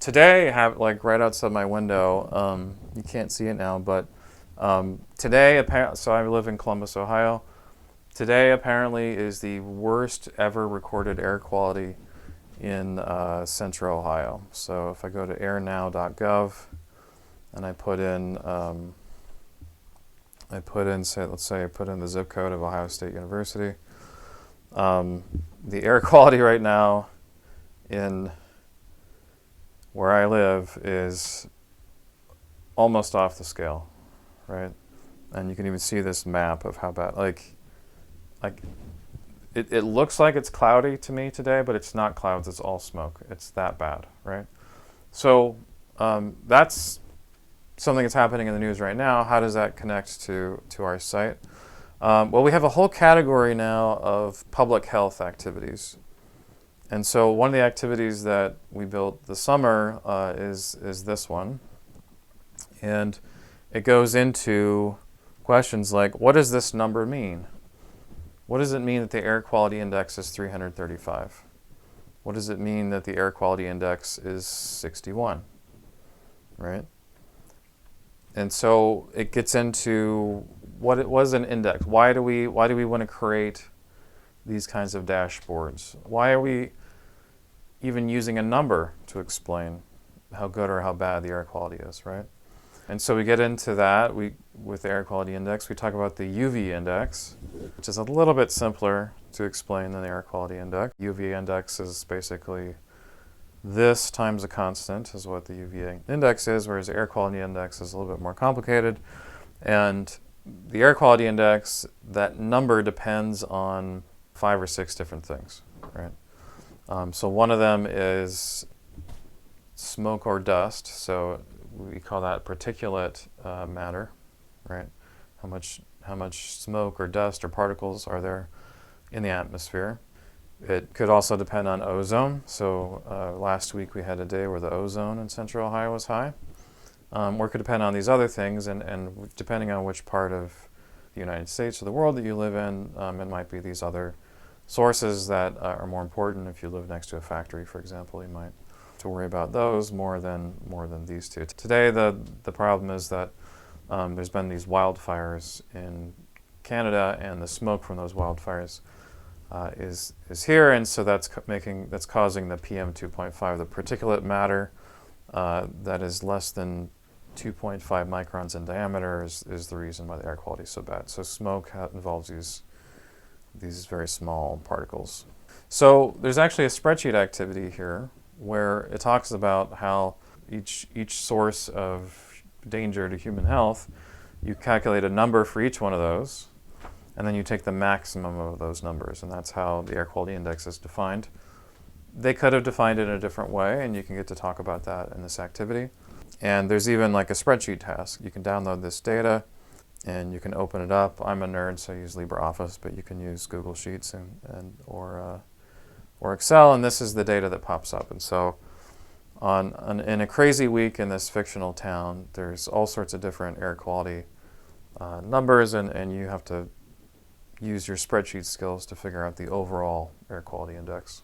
Today, like right outside my window, you can't see it now, but today, so I live in Columbus, Ohio. Today apparently is the worst ever recorded air quality in central Ohio. So if I go to airnow.gov and let's say I put in the zip code of Ohio State University, the air quality right now in where I live is almost off the scale, right? And you can even see this map of how bad, like it looks like it's cloudy to me today, but it's not clouds, it's all smoke. It's that bad, right? So that's something that's happening in the news right now. How does that connect to our site? Well, we have a whole category now of public health activities. And so one of the activities that we built this summer is this one. And it goes into questions like, what does this number mean? What does it mean that the air quality index is 335? What does it mean that the air quality index is 61? Right? And so it gets into what it was an index. Why do we want to create these kinds of dashboards? Why are we even using a number to explain how good or how bad the air quality is, right? And so we get into that with the air quality index. We talk about the UV index, which is a little bit simpler to explain than the air quality index. UV index is basically this times a constant is what the UV index is, whereas the air quality index is a little bit more complicated. And the air quality index, that number depends on 5 or 6 different things, right? So one of them is smoke or dust. So we call that particulate matter, right? How much smoke or dust or particles are there in the atmosphere? It could also depend on ozone. So last week we had a day where the ozone in central Ohio was high. Or it could depend on these other things, and depending on which part of the United States or the world that you live in, it might be these other sources that are more important. If you live next to a factory, for example, you might have to worry about those more than these two. Today, the problem is that there's been these wildfires in Canada, and the smoke from those wildfires is here, and so that's causing the PM 2.5, the particulate matter that is less than 2.5 microns in diameter is the reason why the air quality is so bad. So smoke involves these very small particles. So there's actually a spreadsheet activity here where it talks about how each source of danger to human health, you calculate a number for each one of those, and then you take the maximum of those numbers, and that's how the air quality index is defined. They could have defined it in a different way, and you can get to talk about that in this activity. And there's even like a spreadsheet task. You can download this data, and you can open it up. I'm a nerd, so I use LibreOffice, but you can use Google Sheets or Excel, and this is the data that pops up. And so in a crazy week in this fictional town, there's all sorts of different air quality numbers, and you have to use your spreadsheet skills to figure out the overall air quality index.